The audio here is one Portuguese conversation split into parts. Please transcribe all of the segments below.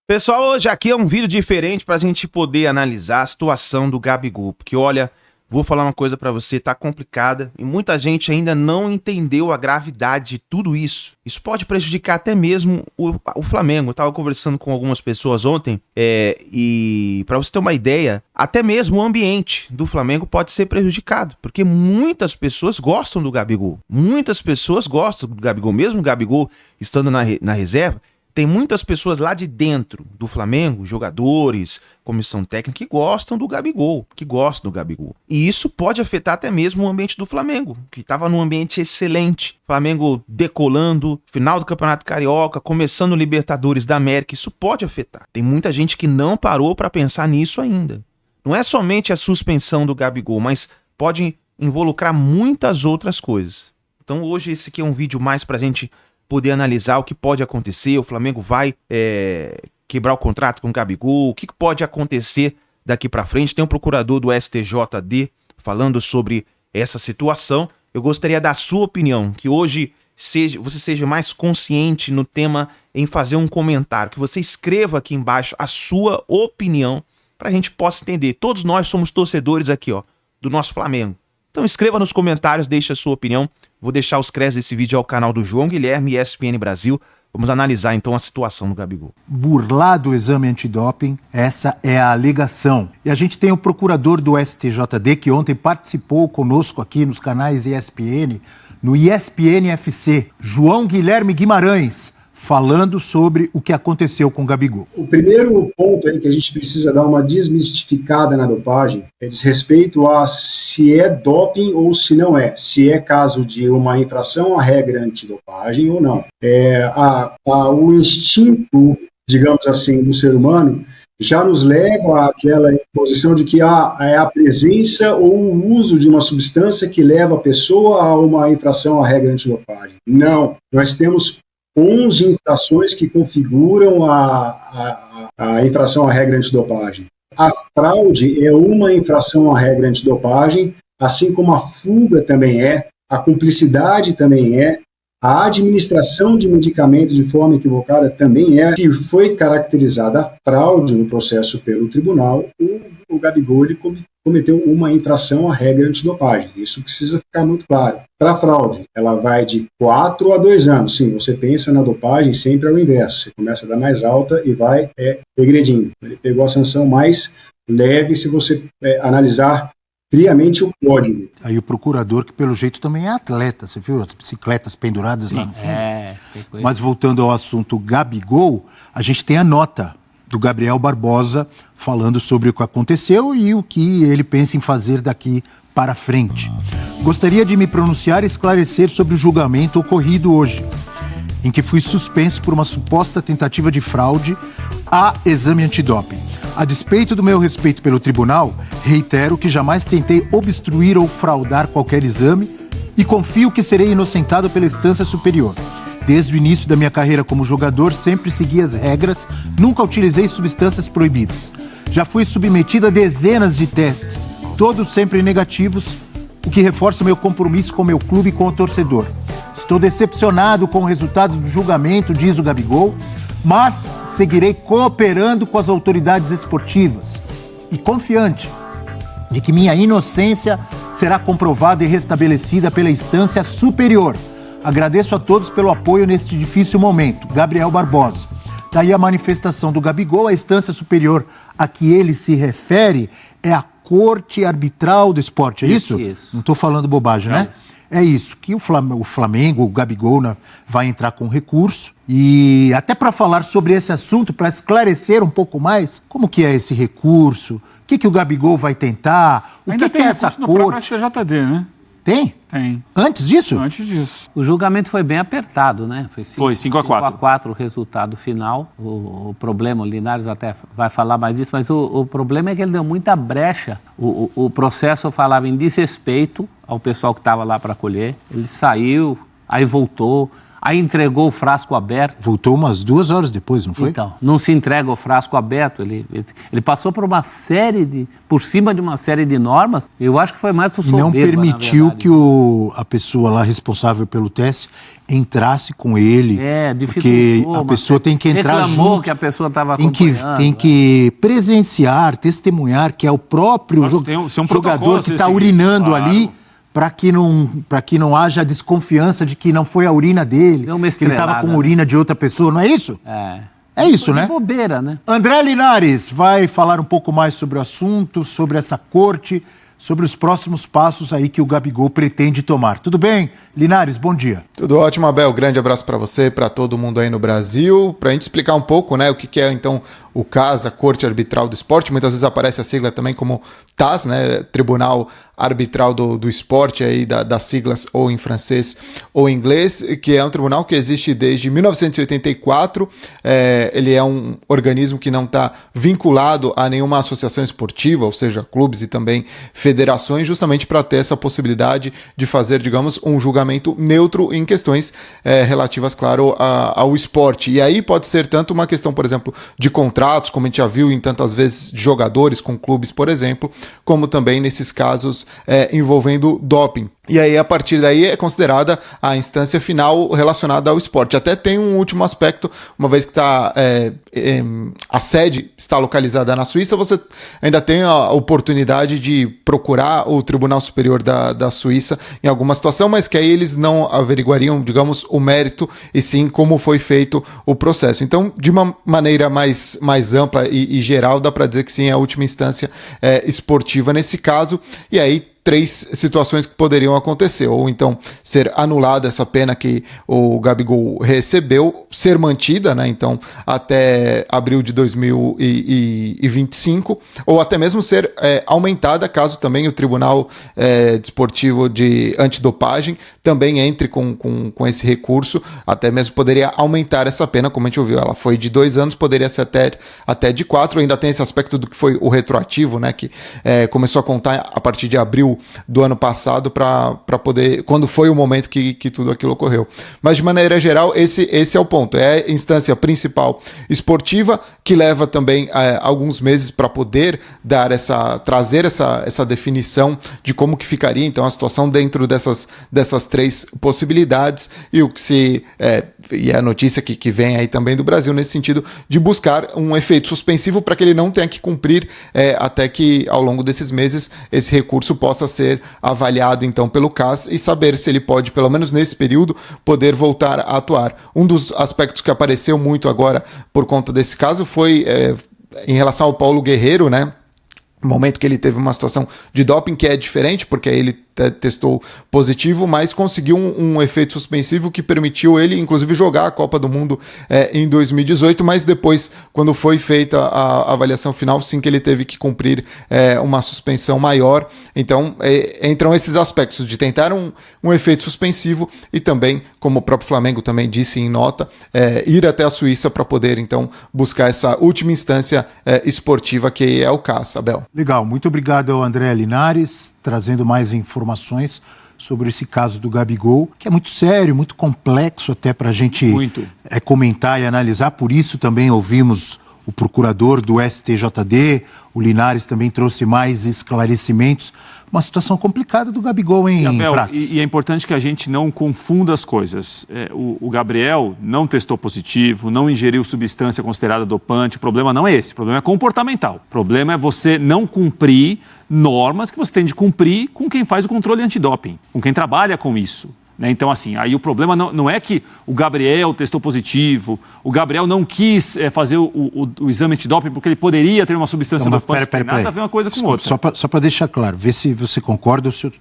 Pessoal, hoje aqui é um vídeo diferente pra gente poder analisar a situação do Gabigol, porque olha, vou falar uma coisa pra você, tá complicada e muita gente ainda não entendeu a gravidade de tudo isso. Isso pode prejudicar até mesmo o Flamengo. Eu tava conversando com algumas pessoas ontem e pra você ter uma ideia, até mesmo o ambiente do Flamengo pode ser prejudicado, porque muitas pessoas gostam do Gabigol. Muitas pessoas gostam do Gabigol, mesmo o Gabigol estando na reserva. Tem muitas pessoas lá de dentro do Flamengo, jogadores, comissão técnica, que gostam do Gabigol, E isso pode afetar até mesmo o ambiente do Flamengo, que estava num ambiente excelente. Flamengo decolando, final do Campeonato Carioca, começando o Libertadores da América, isso pode afetar. Tem muita gente que não parou para pensar nisso ainda. Não é somente a suspensão do Gabigol, mas pode involucrar muitas outras coisas. Então hoje esse aqui é um vídeo mais pra gente poder analisar o que pode acontecer. O Flamengo vai quebrar o contrato com o Gabigol, o que pode acontecer daqui para frente. Tem um procurador do STJD falando sobre essa situação. Eu gostaria da sua opinião, que hoje você seja mais consciente no tema em fazer um comentário, que você escreva aqui embaixo a sua opinião para a gente possa entender. Todos nós somos torcedores aqui, ó, do nosso Flamengo. Então escreva nos comentários, deixe a sua opinião. Vou deixar os créditos desse vídeo ao canal do João Guilherme e ESPN Brasil. Vamos analisar então a situação do Gabigol. Burlado o exame antidoping, essa é a alegação. E a gente tem o procurador do STJD que ontem participou conosco aqui nos canais ESPN, no ESPN FC, João Guilherme Guimarães, falando sobre o que aconteceu com o Gabigol. O primeiro ponto aí que a gente precisa dar uma desmistificada na dopagem diz respeito a se é doping ou se não é, se é caso de uma infração à regra antidopagem ou não. O instinto, digamos assim, do ser humano já nos leva àquela posição de que é a presença ou o uso de uma substância que leva a pessoa a uma infração à regra antidopagem. Não, nós temos 11 infrações que configuram a infração à regra antidopagem. A fraude é uma infração à regra antidopagem, assim como a fuga também é, a cumplicidade também é, a administração de medicamentos de forma equivocada também é. Se foi caracterizada a fraude no processo pelo tribunal, o Gabigol ele cometeu uma infração à regra antidopagem. Isso precisa ficar muito claro. Para a fraude, ela vai de 4 a 2 anos. Sim, você pensa na dopagem sempre ao inverso. Você começa da mais alta e vai regredindo. Ele pegou a sanção mais leve se você analisar friamente o código. Aí o procurador, que pelo jeito também é atleta, você viu as bicicletas penduradas lá no fundo? Mas voltando ao assunto Gabigol, a gente tem a nota do Gabriel Barbosa falando sobre o que aconteceu e o que ele pensa em fazer daqui para frente. Gostaria de me pronunciar e esclarecer sobre o julgamento ocorrido hoje, em que fui suspenso por uma suposta tentativa de fraude a exame antidoping. A despeito do meu respeito pelo tribunal, reitero que jamais tentei obstruir ou fraudar qualquer exame e confio que serei inocentado pela instância superior. Desde o início da minha carreira como jogador, sempre segui as regras, nunca utilizei substâncias proibidas. Já fui submetido a dezenas de testes, todos sempre negativos, o que reforça meu compromisso com meu clube e com o torcedor. Estou decepcionado com o resultado do julgamento, diz o Gabigol, mas seguirei cooperando com as autoridades esportivas e confiante de que minha inocência será comprovada e restabelecida pela instância superior. Agradeço a todos pelo apoio neste difícil momento. Gabriel Barbosa. Daí a manifestação do Gabigol, a instância superior a que ele se refere é a Corte Arbitral do Esporte, é isso? Isso. Não estou falando bobagem, né? É isso, que o Flamengo, o Gabigol, vai entrar com recurso. E até para falar sobre esse assunto, para esclarecer um pouco mais, como que é esse recurso, o que o Gabigol vai tentar, o que é essa corte? Ainda tem STJD, né? Tem? Tem. Antes disso? Antes disso. O julgamento foi bem apertado, né? Foi 5-4. 5-4 o resultado final. O problema, o Linares até vai falar mais disso, mas o problema é que ele deu muita brecha. O processo falava em desrespeito ao pessoal que estava lá para colher. Ele saiu, aí voltou. Aí entregou o frasco aberto. Voltou umas 2 horas depois, não foi? Então, não se entrega o frasco aberto. Ele passou por cima de uma série de normas. Eu acho que foi mais por soberba, não permitiu que a pessoa lá responsável pelo teste entrasse com ele. Porque a pessoa tem que entrar reclamou junto. Que a pessoa estava acompanhando. Tem que presenciar, testemunhar que é o próprio jogador que está urinando ali, para que não haja desconfiança de que não foi a urina dele, que ele estava com urina de outra pessoa, não é isso? É isso, né? Bobeira, né? André Linares vai falar um pouco mais sobre o assunto, sobre essa corte, sobre os próximos passos aí que o Gabigol pretende tomar. Tudo bem? Linares, bom dia. Tudo ótimo, Abel. Grande abraço para você, para todo mundo aí no Brasil. Para a gente explicar um pouco, né, o que é então o CAS, a Corte Arbitral do Esporte. Muitas vezes aparece a sigla também como TAS, né, Tribunal Arbitral do Esporte, aí das siglas ou em francês ou em inglês, que é um tribunal que existe desde 1984. Ele é um organismo que não está vinculado a nenhuma associação esportiva, ou seja, clubes e também federações, justamente para ter essa possibilidade de fazer, digamos, um julgamento neutro em questões relativas, claro, ao esporte. E aí pode ser tanto uma questão, por exemplo, de contratos, como a gente já viu em tantas vezes de jogadores com clubes, por exemplo, como também nesses casos envolvendo doping. E aí, a partir daí, é considerada a instância final relacionada ao esporte. Até tem um último aspecto, uma vez que a sede está localizada na Suíça, você ainda tem a oportunidade de procurar o Tribunal Superior da Suíça em alguma situação, mas que aí eles não averiguariam, digamos, o mérito e sim como foi feito o processo. Então, de uma maneira mais ampla e geral, dá para dizer que sim, é a última instância esportiva nesse caso. E aí, 3 situações que poderiam acontecer, ou então ser anulada essa pena que o Gabigol recebeu, ser mantida, né, então até abril de 2025, ou até mesmo ser aumentada, caso também o Tribunal Desportivo de Antidopagem também entre com esse recurso, até mesmo poderia aumentar essa pena, como a gente ouviu, ela foi de 2 anos, poderia ser até de 4, ainda tem esse aspecto do que foi o retroativo, né, que começou a contar a partir de abril do ano passado para poder, quando foi o momento que tudo aquilo ocorreu. Mas de maneira geral, esse é o ponto, é a instância principal esportiva, que leva também alguns meses para poder trazer essa definição de como que ficaria então a situação dentro dessas 3 possibilidades, e o que e a notícia que vem aí também do Brasil nesse sentido de buscar um efeito suspensivo para que ele não tenha que cumprir até que ao longo desses meses esse recurso possa ser avaliado então pelo CAS e saber se ele pode, pelo menos nesse período, poder voltar a atuar. Um dos aspectos que apareceu muito agora por conta desse caso foi em relação ao Paulo Guerreiro, né? No momento que ele teve uma situação de doping que é diferente, porque ele testou positivo, mas conseguiu um efeito suspensivo que permitiu ele, inclusive, jogar a Copa do Mundo em 2018, mas depois, quando foi feita a avaliação final, sim que ele teve que cumprir uma suspensão maior. Então, entram esses aspectos de tentar um efeito suspensivo e também, como o próprio Flamengo também disse em nota, ir até a Suíça para poder, então, buscar essa última instância esportiva que é o CAS, Abel. Legal, muito obrigado ao André Linares, trazendo mais informações sobre esse caso do Gabigol, que é muito sério, muito complexo até para a gente comentar e analisar. Por isso também ouvimos o procurador do STJD, o Linares também trouxe mais esclarecimentos. Uma situação complicada do Gabigol, hein, Prats? E é importante que a gente não confunda as coisas. O Gabriel não testou positivo, não ingeriu substância considerada dopante. O problema não é esse, o problema é comportamental. O problema é você não cumprir normas que você tem de cumprir com quem faz o controle antidoping, com quem trabalha com isso. Então, assim, aí o problema não é que o Gabriel testou positivo, o Gabriel não quis fazer o exame antidoping porque ele poderia ter uma substância dopante. Não tem nada a ver uma coisa com outra. Só para deixar claro, vê se você concorda ou se eu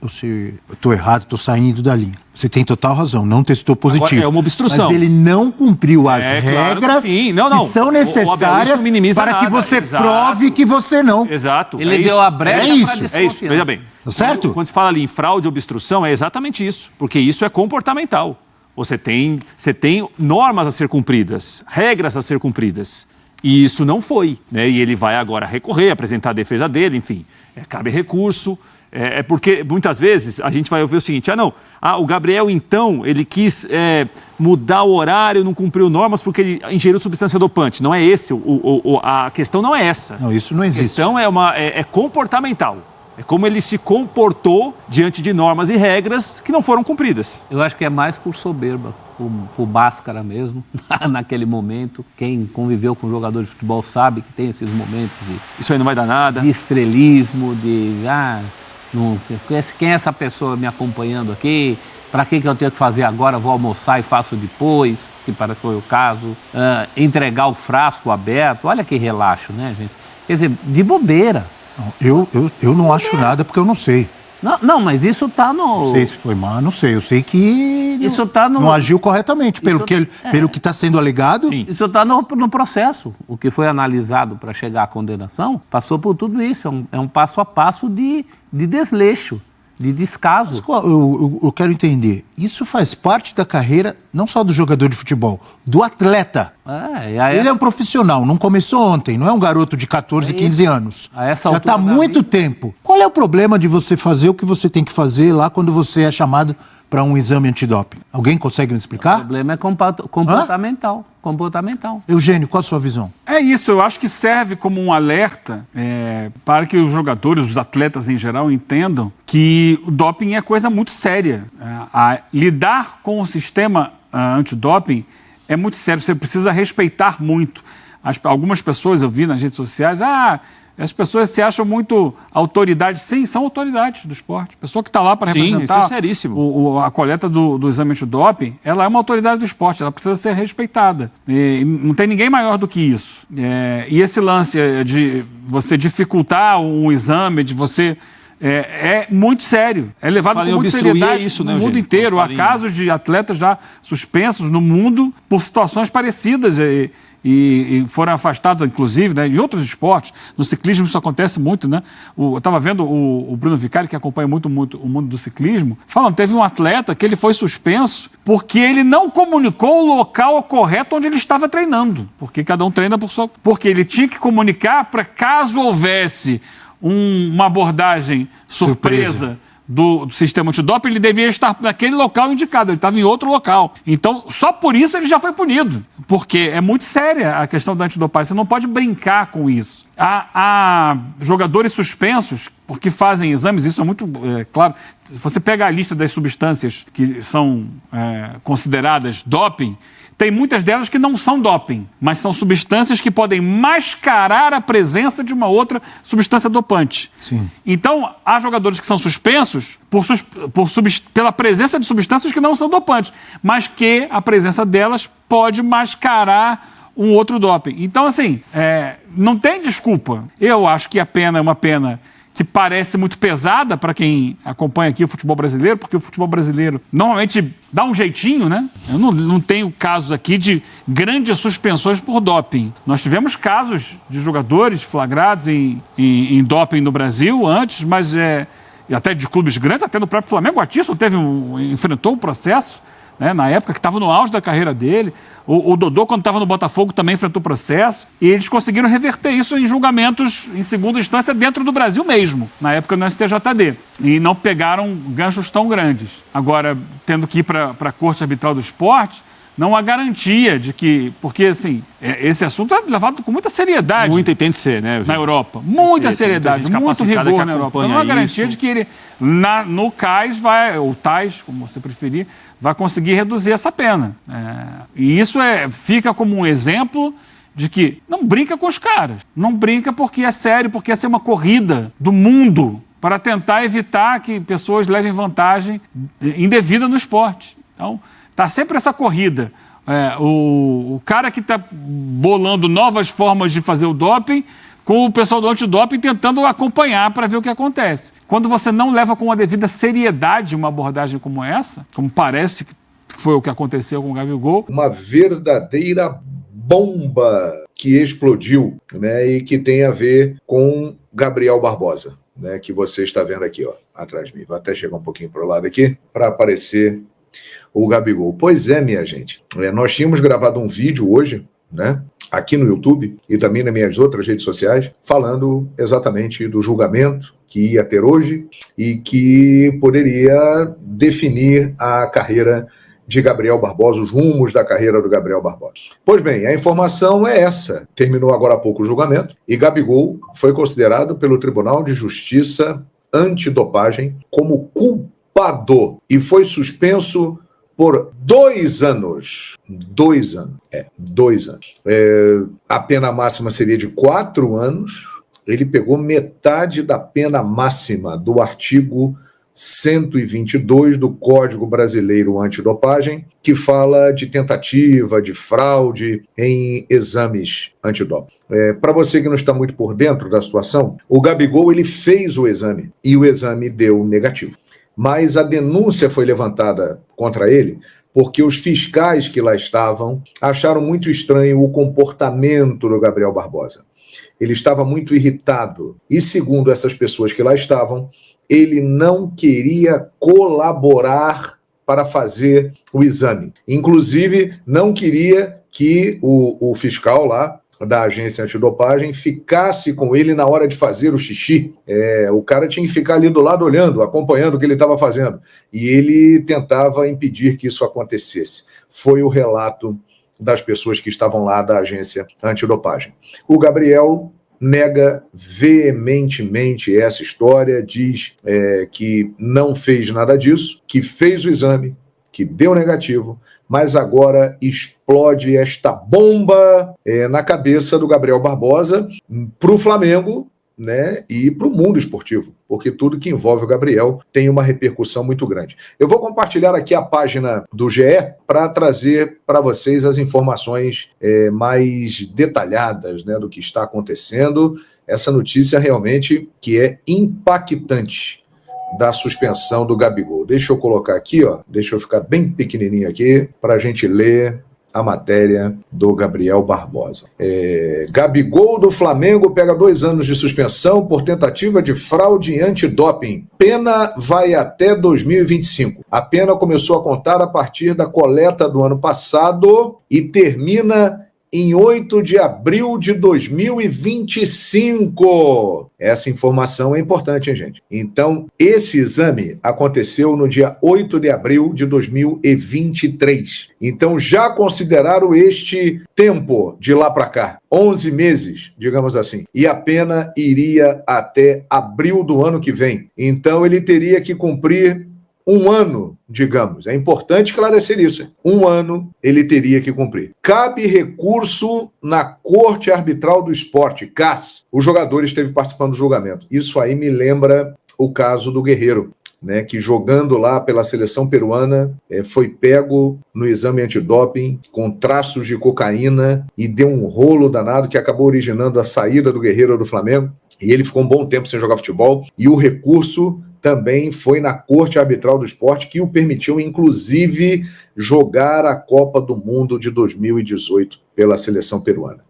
estou errado, estou saindo da linha. Você tem total razão, não testou positivo. Agora, é uma obstrução. Mas ele não cumpriu as regras que são necessárias para que você prove que você não. Exato. Ele deu a brecha para desconfiança. É isso, veja bem. Tá certo? Quando se fala ali em fraude e obstrução, é exatamente isso, porque isso é comportamental. Você tem normas a ser cumpridas, regras a ser cumpridas. E isso não foi, né? E ele vai agora recorrer, apresentar a defesa dele, enfim. Cabe recurso. É porque muitas vezes a gente vai ouvir o seguinte, o Gabriel então, ele quis mudar o horário, não cumpriu normas porque ele ingeriu substância dopante. Não é esse, a questão não é essa. Não, isso não existe. A questão é comportamental. É como ele se comportou diante de normas e regras que não foram cumpridas. Eu acho que é mais por soberba, por máscara mesmo, naquele momento. Quem conviveu com jogador de futebol sabe que tem esses momentos de... Isso aí não vai dar nada. De estrelismo, quem é essa pessoa me acompanhando aqui? Para que eu tenho que fazer agora? Vou almoçar e faço depois, que parece que foi o caso. Entregar o frasco aberto, olha que relaxo, né, gente? Quer dizer, de bobeira. Eu não acho nada porque eu não sei. Não, mas isso está no... Não sei se foi mal, não sei. Eu sei que isso está no... não agiu corretamente, pelo que está sendo alegado. Sim. Isso está no processo. O que foi analisado para chegar à condenação passou por tudo isso. É um passo a passo de desleixo, de descaso. Mas, eu quero entender. Isso faz parte da carreira, não só do jogador de futebol, do atleta. Ele é um profissional, não começou ontem, não é um garoto de 14, 15 anos. Já está há muito tempo. Qual é o problema de você fazer o que você tem que fazer lá quando você é chamado para um exame antidoping? Alguém consegue me explicar? O problema é comportamental. Comportamental. Eugênio, qual a sua visão? É isso, eu acho que serve como um alerta para que os jogadores, os atletas em geral, entendam que o doping é coisa muito séria. Lidar com o sistema antidoping é muito sério, você precisa respeitar muito. Algumas pessoas, eu vi nas redes sociais, as pessoas se acham muito autoridade. Sim, são autoridades do esporte. A pessoa que está lá para representar isso é seríssimo. A coleta do exame antidoping, ela é uma autoridade do esporte, ela precisa ser respeitada. E não tem ninguém maior do que isso. E esse lance de você dificultar um exame, de você... É muito sério. É levado com muita seriedade no mundo inteiro. Há casos de atletas já suspensos no mundo por situações parecidas e foram afastados, inclusive, né, em outros esportes. No ciclismo isso acontece muito, né? Eu estava vendo o Bruno Vicari, que acompanha muito o mundo do ciclismo, falando, teve um atleta que ele foi suspenso porque ele não comunicou o local correto onde ele estava treinando. Porque cada um treina por sua... Porque ele tinha que comunicar para caso houvesse uma abordagem surpresa do sistema antidoping, ele devia estar naquele local indicado, ele estava em outro local. Então, só por isso ele já foi punido, porque é muito séria a questão da antidopagem, você não pode brincar com isso. Há jogadores suspensos porque fazem exames, isso é muito claro. Se você pega a lista das substâncias que são consideradas doping, tem muitas delas que não são doping, mas são substâncias que podem mascarar a presença de uma outra substância dopante. Sim. Então, há jogadores que são suspensos pela presença de substâncias que não são dopantes, mas que a presença delas pode mascarar um outro doping. Então, assim, não tem desculpa. Eu acho que a pena é uma pena que parece muito pesada para quem acompanha aqui o futebol brasileiro, porque o futebol brasileiro normalmente dá um jeitinho, né? Eu não tenho casos aqui de grandes suspensões por doping. Nós tivemos casos de jogadores flagrados em doping no Brasil antes, mas até de clubes grandes, até no próprio Flamengo. O Atisson enfrentou o processo, né, na época que estava no auge da carreira dele. O Dodô, quando estava no Botafogo, também enfrentou processo. E eles conseguiram reverter isso em julgamentos em segunda instância dentro do Brasil mesmo, na época no STJD. E não pegaram ganchos tão grandes. Agora, tendo que ir para a Corte Arbitral do Esporte, não há garantia de que... Porque, assim, esse assunto é levado com muita seriedade. Muito e tem de ser, né? Na Europa. Muita seriedade, muito rigor na Europa. Então, não há garantia de que ele, no CAIS, ou TAIS, como você preferir, vai conseguir reduzir essa pena. E isso fica como um exemplo de que não brinca com os caras. Não brinca porque é sério, porque essa é uma corrida do mundo para tentar evitar que pessoas levem vantagem indevida no esporte. Então... Está sempre essa corrida. O cara que está bolando novas formas de fazer o doping com o pessoal do antidoping tentando acompanhar para ver o que acontece. Quando você não leva com a devida seriedade uma abordagem como essa, como parece que foi o que aconteceu com o Gabigol... Uma verdadeira bomba que explodiu, né, e que tem a ver com Gabriel Barbosa, né, que você está vendo aqui, ó, atrás de mim. Vou até chegar um pouquinho para o lado aqui para aparecer... o Gabigol. Pois é, minha gente. Nós tínhamos gravado um vídeo hoje, né, aqui no YouTube e também nas minhas outras redes sociais, falando exatamente do julgamento que ia ter hoje e que poderia definir a carreira de Gabriel Barbosa, os rumos da carreira do Gabriel Barbosa. Pois bem, a informação é essa. Terminou agora há pouco o julgamento e Gabigol foi considerado pelo Tribunal de Justiça Antidopagem como culpado e foi suspenso por 2 anos. 2 anos. 2 anos. A pena máxima seria de 4 anos. Ele pegou metade da pena máxima do artigo 122 do Código Brasileiro Antidopagem, que fala de tentativa, de fraude em exames antidoping. Para você que não está muito por dentro da situação, o Gabigol ele fez o exame e o exame deu negativo. Mas a denúncia foi levantada contra ele porque os fiscais que lá estavam acharam muito estranho o comportamento do Gabriel Barbosa. Ele estava muito irritado e, segundo essas pessoas que lá estavam, ele não queria colaborar para fazer o exame. Inclusive, não queria que o fiscal lá da agência antidopagem ficasse com ele na hora de fazer o xixi. O cara tinha que ficar ali do lado olhando, acompanhando o que ele estava fazendo. E ele tentava impedir que isso acontecesse. Foi o relato das pessoas que estavam lá da agência antidopagem. O Gabriel nega veementemente essa história, diz que não fez nada disso, que fez o exame, que deu negativo, mas agora explode esta bomba na cabeça do Gabriel Barbosa para o Flamengo, né, e para o mundo esportivo, porque tudo que envolve o Gabriel tem uma repercussão muito grande. Eu vou compartilhar aqui a página do GE para trazer para vocês as informações mais detalhadas, né, do que está acontecendo. Essa notícia realmente que é impactante da suspensão do Gabigol. Deixa eu colocar aqui, deixa eu ficar bem pequenininho aqui para a gente ler a matéria do Gabriel Barbosa. Gabigol do Flamengo pega 2 anos de suspensão por tentativa de fraude antidoping. Pena vai até 2025. A pena começou a contar a partir da coleta do ano passado e termina em 8 de abril de 2025. Essa informação é importante, hein, gente? Então, esse exame aconteceu no dia 8 de abril de 2023. Então, já consideraram este tempo de lá para cá, 11 meses, digamos assim, e a pena iria até abril do ano que vem. Então, ele teria que cumprir 1 ano, digamos. É importante esclarecer isso. Hein? 1 ano ele teria que cumprir. Cabe recurso na Corte Arbitral do Esporte, CAS. O jogador esteve participando do julgamento. Isso aí me lembra o caso do Guerreiro, né, que jogando lá pela seleção peruana, foi pego no exame antidoping com traços de cocaína e deu um rolo danado que acabou originando a saída do Guerreiro do Flamengo. E ele ficou um bom tempo sem jogar futebol. E o recurso também foi na Corte Arbitral do Esporte, que o permitiu, inclusive, jogar a Copa do Mundo de 2018 pela seleção peruana.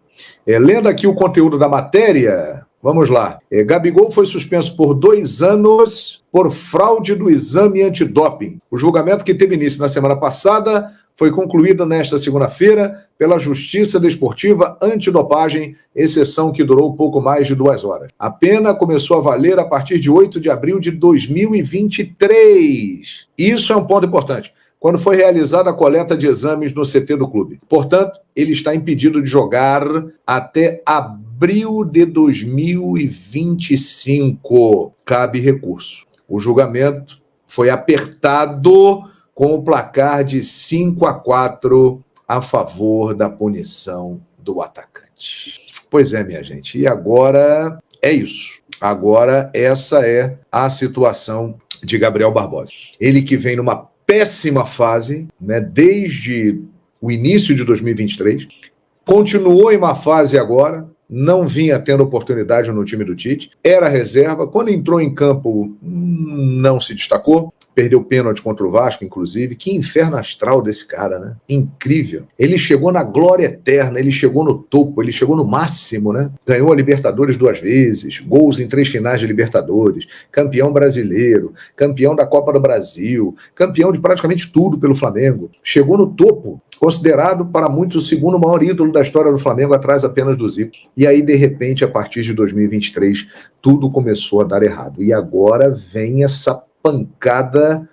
Lendo aqui o conteúdo da matéria, vamos lá. Gabigol foi suspenso por 2 anos por fraude do exame antidoping. O julgamento, que teve início na semana passada, foi concluído nesta segunda-feira pela Justiça Desportiva Antidopagem, exceção que durou pouco mais de 2 horas. A pena começou a valer a partir de 8 de abril de 2023. Isso é um ponto importante. Quando foi realizada a coleta de exames no CT do clube. Portanto, ele está impedido de jogar até abril de 2025. Cabe recurso. O julgamento foi apertado com o placar de 5-4 a favor da punição do atacante. Pois é, minha gente. E agora é isso. Agora essa é a situação de Gabriel Barbosa. Ele que vem numa péssima fase, né, desde o início de 2023, continuou em má fase agora, não vinha tendo oportunidade no time do Tite, era reserva, quando entrou em campo não se destacou, perdeu pênalti contra o Vasco, inclusive. Que inferno astral desse cara, né? Incrível. Ele chegou na glória eterna, ele chegou no topo, ele chegou no máximo, né? Ganhou a Libertadores 2 vezes, gols em 3 finais de Libertadores, campeão brasileiro, campeão da Copa do Brasil, campeão de praticamente tudo pelo Flamengo. Chegou no topo, considerado para muitos o segundo maior ídolo da história do Flamengo, atrás apenas do Zico. E aí, de repente, a partir de 2023, tudo começou a dar errado. E agora vem essa pancada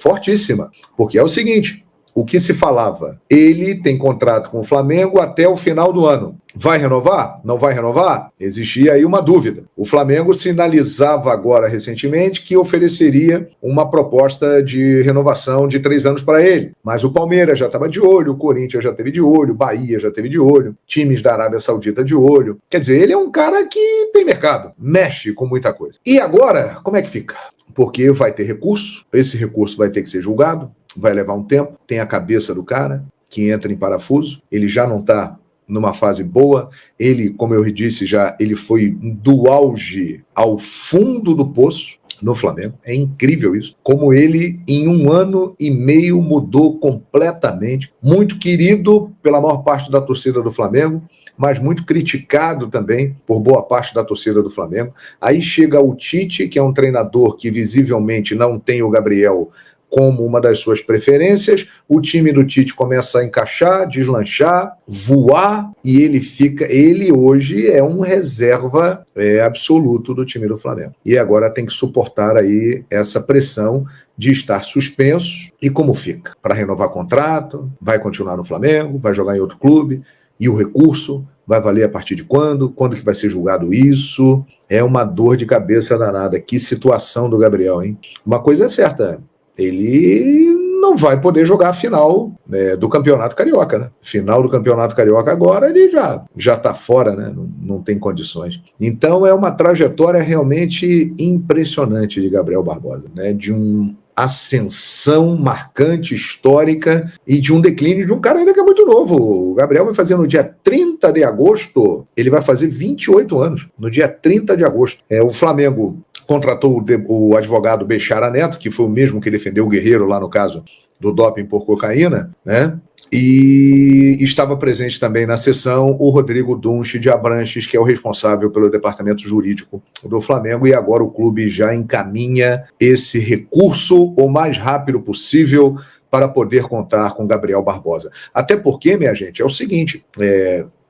fortíssima. Porque é o seguinte, o que se falava? Ele tem contrato com o Flamengo até o final do ano. Vai renovar? Não vai renovar? Existia aí uma dúvida. O Flamengo sinalizava agora recentemente que ofereceria uma proposta de renovação de 3 anos para ele. Mas o Palmeiras já estava de olho, o Corinthians já teve de olho, o Bahia já teve de olho, times da Arábia Saudita de olho. Quer dizer, ele é um cara que tem mercado, mexe com muita coisa. E agora, como é que fica? Porque vai ter recurso, esse recurso vai ter que ser julgado, vai levar um tempo, tem a cabeça do cara que entra em parafuso, ele já não está numa fase boa, ele, como eu disse já, ele foi do auge ao fundo do poço no Flamengo, é incrível isso, como ele em 1 ano e meio mudou completamente, muito querido pela maior parte da torcida do Flamengo, mas muito criticado também por boa parte da torcida do Flamengo. Aí chega o Tite, que é um treinador que visivelmente não tem o Gabriel como uma das suas preferências, o time do Tite começa a encaixar, deslanchar, voar, e ele hoje é um reserva absoluto do time do Flamengo. E agora tem que suportar aí essa pressão de estar suspenso. E como fica? Para renovar contrato, vai continuar no Flamengo, vai jogar em outro clube, e o recurso vai valer a partir de quando? Quando que vai ser julgado isso? É uma dor de cabeça danada. Que situação do Gabriel, hein? Uma coisa é certa, ele não vai poder jogar a final do Campeonato Carioca, né? Final do Campeonato Carioca agora, ele já está fora, né? Não tem condições. Então é uma trajetória realmente impressionante de Gabriel Barbosa, né? De uma ascensão marcante, histórica, e de um declínio de um cara ainda que é muito novo. O Gabriel vai fazer no dia 30 de agosto, ele vai fazer 28 anos, no dia 30 de agosto. O Flamengo contratou o advogado Bechara Neto, que foi o mesmo que defendeu o Guerreiro lá no caso do doping por cocaína, né? E estava presente também na sessão o Rodrigo Dunche de Abranches, que é o responsável pelo departamento jurídico do Flamengo, e agora o clube já encaminha esse recurso o mais rápido possível para poder contar com Gabriel Barbosa. Até porque, minha gente, é o seguinte,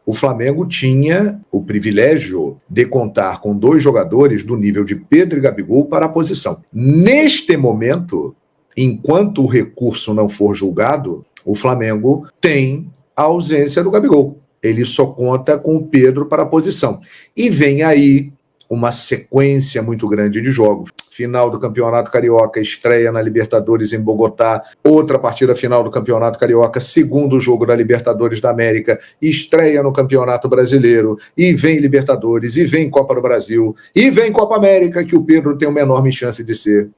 o Flamengo tinha o privilégio de contar com 2 jogadores do nível de Pedro e Gabigol para a posição. Neste momento, enquanto o recurso não for julgado, o Flamengo tem a ausência do Gabigol. Ele só conta com o Pedro para a posição. E vem aí uma sequência muito grande de jogos. Final do Campeonato Carioca, estreia na Libertadores em Bogotá, outra partida final do Campeonato Carioca, segundo jogo da Libertadores da América, estreia no Campeonato Brasileiro, e vem Libertadores, e vem Copa do Brasil, e vem Copa América, que o Pedro tem uma enorme chance de ser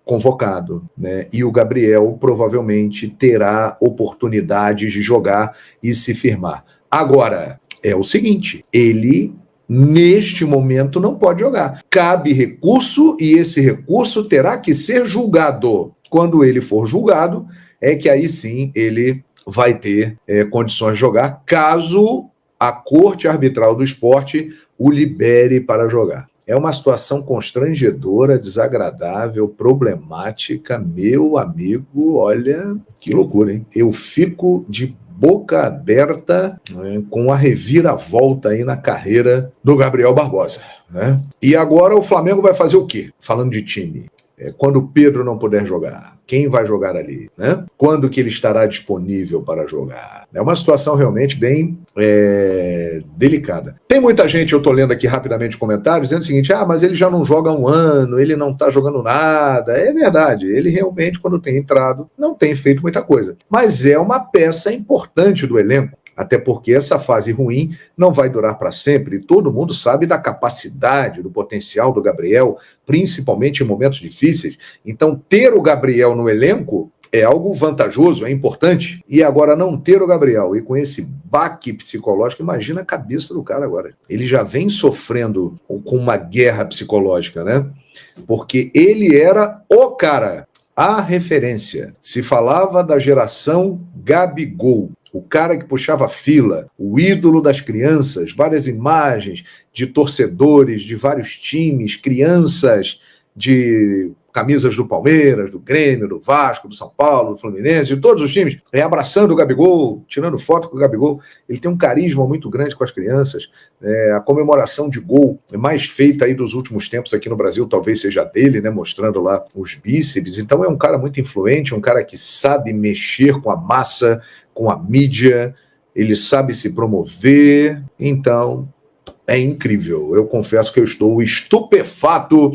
convocado, né? E o Gabriel provavelmente terá oportunidades de jogar e se firmar. Agora, é o seguinte, ele neste momento não pode jogar. Cabe recurso e esse recurso terá que ser julgado. Quando ele for julgado, é que aí sim ele vai ter condições de jogar, caso a Corte Arbitral do Esporte o libere para jogar. É uma situação constrangedora, desagradável, problemática. Meu amigo, olha que loucura, hein? Eu fico de boca aberta, né, com a reviravolta aí na carreira do Gabriel Barbosa, né? E agora o Flamengo vai fazer o quê? Falando de time. Quando o Pedro não puder jogar, quem vai jogar ali, né? Quando que ele estará disponível para jogar? É uma situação realmente bem delicada. Tem muita gente, eu estou lendo aqui rapidamente comentários, dizendo o seguinte, mas ele já não joga há 1 ano, ele não está jogando nada. É verdade, ele realmente, quando tem entrado, não tem feito muita coisa. Mas é uma peça importante do elenco. Até porque essa fase ruim não vai durar para sempre. Todo mundo sabe da capacidade, do potencial do Gabriel, principalmente em momentos difíceis. Então, ter o Gabriel no elenco é algo vantajoso, é importante. E agora não ter o Gabriel e com esse baque psicológico, imagina a cabeça do cara agora. Ele já vem sofrendo com uma guerra psicológica, né? Porque ele era o cara, a referência. Se falava da geração Gabigol, o cara que puxava fila, o ídolo das crianças, várias imagens de torcedores de vários times, crianças de camisas do Palmeiras, do Grêmio, do Vasco, do São Paulo, do Fluminense, de todos os times, abraçando o Gabigol, tirando foto com o Gabigol. Ele tem um carisma muito grande com as crianças. A comemoração de gol mais feita aí dos últimos tempos aqui no Brasil talvez seja dele, né, mostrando lá os bíceps. Então é um cara muito influente, um cara que sabe mexer com a massa, com a mídia, ele sabe se promover. Então é incrível. Eu confesso que eu estou estupefato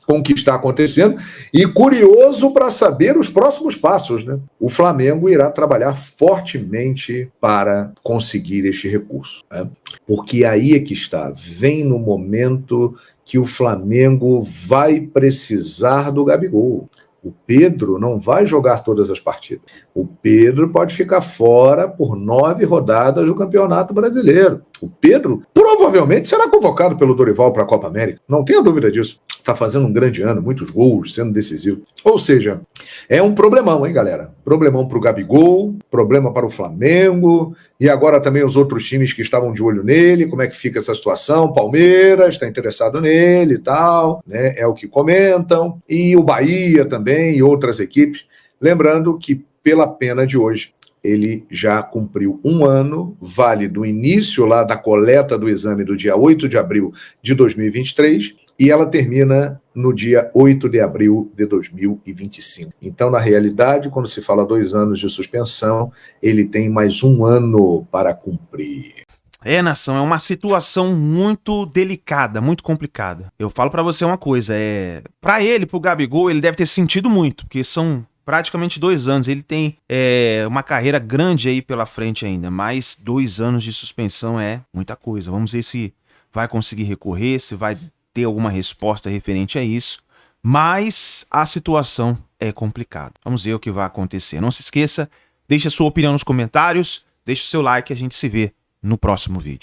com o que está acontecendo e curioso para saber os próximos passos, né? O Flamengo irá trabalhar fortemente para conseguir este recurso, né? Porque aí é que está, vem no momento que o Flamengo vai precisar do Gabigol. O Pedro não vai jogar todas as partidas. O Pedro pode ficar fora por 9 rodadas do Campeonato Brasileiro. O Pedro provavelmente será convocado pelo Dorival para a Copa América. Não tenha dúvida disso. Está fazendo um grande ano, muitos gols, sendo decisivo. Ou seja, é um problemão, hein, galera? Problemão para o Gabigol, problema para o Flamengo, e agora também os outros times que estavam de olho nele, como é que fica essa situação? Palmeiras está interessado nele e tal, né? É o que comentam, e o Bahia também, e outras equipes. Lembrando que, pela pena de hoje, ele já cumpriu 1 ano, vale do início lá da coleta do exame do dia 8 de abril de 2023, e ela termina no dia 8 de abril de 2025. Então, na realidade, quando se fala 2 anos de suspensão, ele tem mais 1 ano para cumprir. Nação, é uma situação muito delicada, muito complicada. Eu falo pra você uma coisa, pra ele, pro Gabigol, ele deve ter sentido muito, porque são praticamente 2 anos. Ele tem uma carreira grande aí pela frente ainda, mas 2 anos de suspensão é muita coisa. Vamos ver se vai conseguir recorrer, se vai ter alguma resposta referente a isso, mas a situação é complicada. Vamos ver o que vai acontecer. Não se esqueça, deixe a sua opinião nos comentários, deixe o seu like e a gente se vê no próximo vídeo.